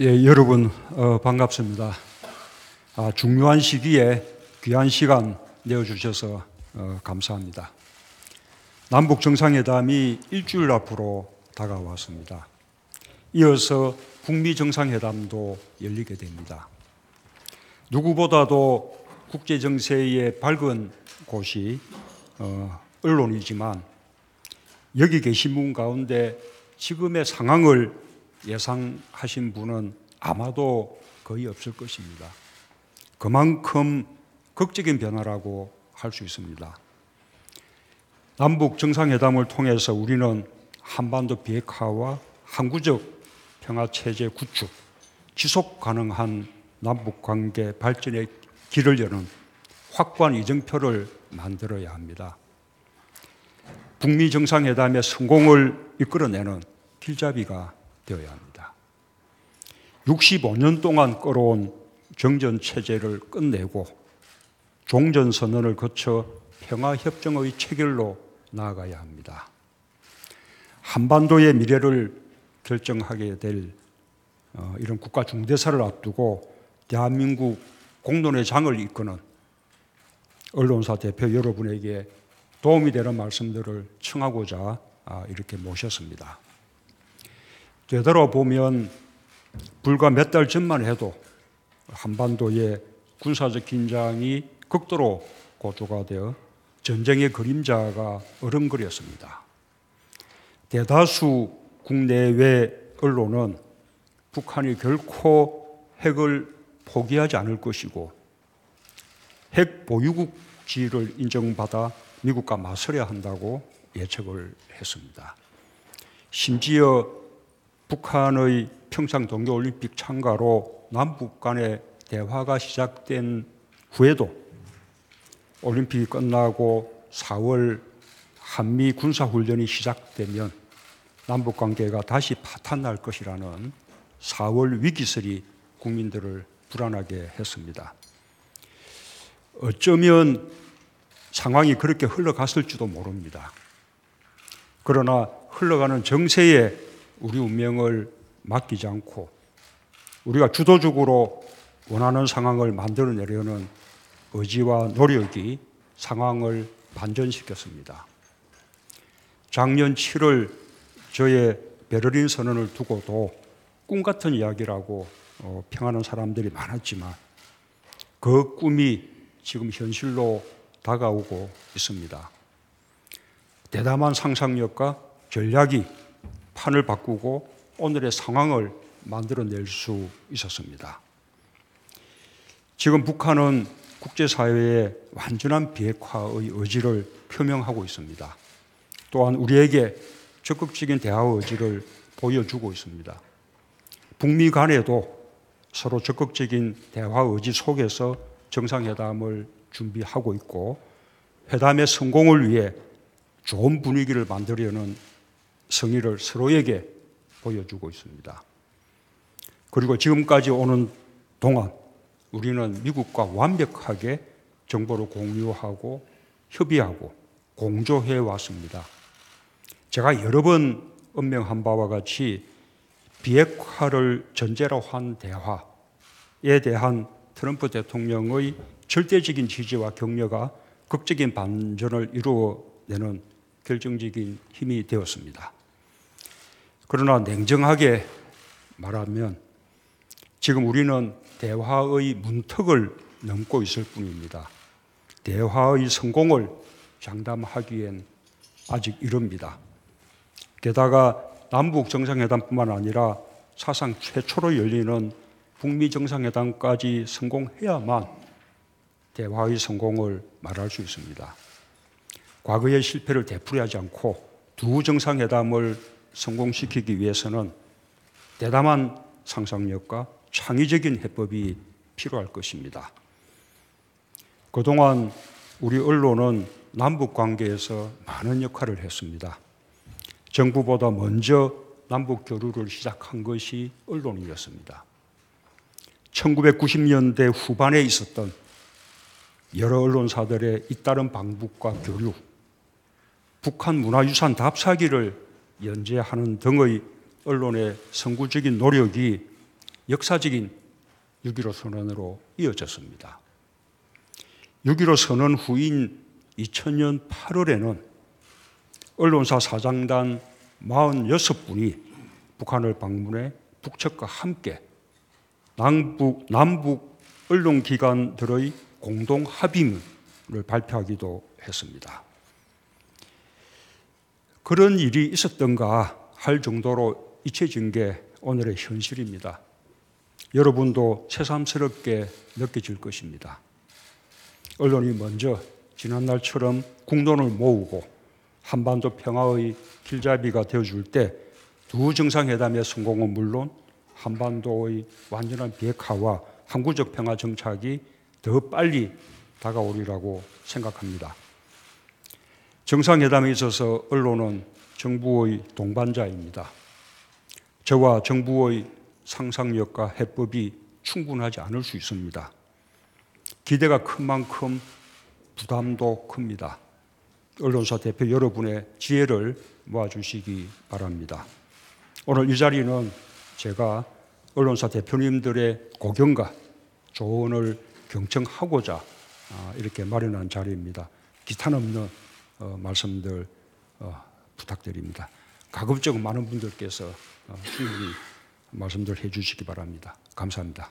예, 여러분 반갑습니다. 중요한 시기에 귀한 시간 내어주셔서 감사합니다. 남북 정상회담이 일주일 앞으로 다가왔습니다. 이어서 북미 정상회담도 열리게 됩니다. 누구보다도 국제 정세의 밝은 곳이 언론이지만 여기 계신 분 가운데 지금의 상황을 예상하신 분은 아마도 거의 없을 것입니다. 그만큼 극적인 변화라고 할 수 있습니다. 남북 정상회담을 통해서 우리는 한반도 비핵화와 항구적 평화체제 구축, 지속 가능한 남북관계 발전의 길을 여는 확고한 이정표를 만들어야 합니다. 북미 정상회담의 성공을 이끌어내는 길잡이가 되어야 합니다. 65년 동안 끌어온 정전체제를 끝내고 종전선언을 거쳐 평화협정의 체결로 나아가야 합니다. 한반도의 미래를 결정하게 될 이런 국가 중대사를 앞두고 대한민국 공론의 장을 이끄는 언론사 대표 여러분에게 도움이 되는 말씀들을 청하고자 이렇게 모셨습니다. 되돌아보면 불과 몇 달 전만 해도 한반도의 군사적 긴장이 극도로 고조가 되어 전쟁의 그림자가 어른거렸습니다. 대다수 국내외 언론은 북한이 결코 핵을 포기하지 않을 것이고 핵 보유국 지위를 인정받아 미국과 맞서려 한다고 예측을 했습니다. 심지어 북한의 평창 동계올림픽 참가로 남북 간의 대화가 시작된 후에도 올림픽이 끝나고 4월 한미 군사훈련이 시작되면 남북관계가 다시 파탄날 것이라는 4월 위기설이 국민들을 불안하게 했습니다. 어쩌면 상황이 그렇게 흘러갔을지도 모릅니다. 그러나 흘러가는 정세에 우리 운명을 맡기지 않고 우리가 주도적으로 원하는 상황을 만들어내려는 의지와 노력이 상황을 반전시켰습니다. 작년 7월 저의 베를린 선언을 두고도 꿈같은 이야기라고 평하는 사람들이 많았지만 그 꿈이 지금 현실로 다가오고 있습니다. 대담한 상상력과 전략이 판을 바꾸고 오늘의 상황을 만들어낼 수 있었습니다. 지금 북한은 국제사회의 완전한 비핵화의 의지를 표명하고 있습니다. 또한 우리에게 적극적인 대화 의지를 보여주고 있습니다. 북미 간에도 서로 적극적인 대화 의지 속에서 정상회담을 준비하고 있고 회담의 성공을 위해 좋은 분위기를 만들려는 성의를 서로에게 보여주고 있습니다. 그리고 지금까지 오는 동안 우리는 미국과 완벽하게 정보를 공유하고 협의하고 공조해 왔습니다. 제가 여러 번 언명한 바와 같이 비핵화를 전제로 한 대화에 대한 트럼프 대통령의 절대적인 지지와 격려가 극적인 반전을 이루어내는 결정적인 힘이 되었습니다. 그러나 냉정하게 말하면 지금 우리는 대화의 문턱을 넘고 있을 뿐입니다. 대화의 성공을 장담하기엔 아직 이릅니다. 게다가 남북 정상회담뿐만 아니라 사상 최초로 열리는 북미 정상회담까지 성공해야만 대화의 성공을 말할 수 있습니다. 과거의 실패를 되풀이하지 않고 두 정상회담을 성공시키기 위해서는 대담한 상상력과 창의적인 해법이 필요할 것입니다. 그동안 우리 언론은 남북 관계에서 많은 역할을 했습니다. 정부보다 먼저 남북 교류를 시작한 것이 언론이었습니다. 1990년대 후반에 있었던 여러 언론사들의 잇따른 방북과 교류, 북한 문화유산 답사기를 연재하는 등의 언론의 선구적인 노력이 역사적인 6.15 선언으로 이어졌습니다. 6.15 선언 후인 2000년 8월에는 언론사 사장단 46분이 북한을 방문해 북측과 함께 남북 언론기관들의 공동 합의문을 발표하기도 했습니다. 그런 일이 있었던가 할 정도로 잊혀진 게 오늘의 현실입니다. 여러분도 새삼스럽게 느껴질 것입니다. 언론이 먼저 지난날처럼 국론을 모으고 한반도 평화의 길잡이가 되어줄 때 두 정상회담의 성공은 물론 한반도의 완전한 비핵화와 항구적 평화 정착이 더 빨리 다가오리라고 생각합니다. 정상회담에 있어서 언론은 정부의 동반자입니다. 저와 정부의 상상력과 해법이 충분하지 않을 수 있습니다. 기대가 큰 만큼 부담도 큽니다. 언론사 대표 여러분의 지혜를 모아주시기 바랍니다. 오늘 이 자리는 제가 언론사 대표님들의 고견과 조언을 경청하고자 이렇게 마련한 자리입니다. 기탄 없는 말씀들 부탁드립니다. 가급적 많은 분들께서 충분히 말씀들 해주시기 바랍니다. 감사합니다.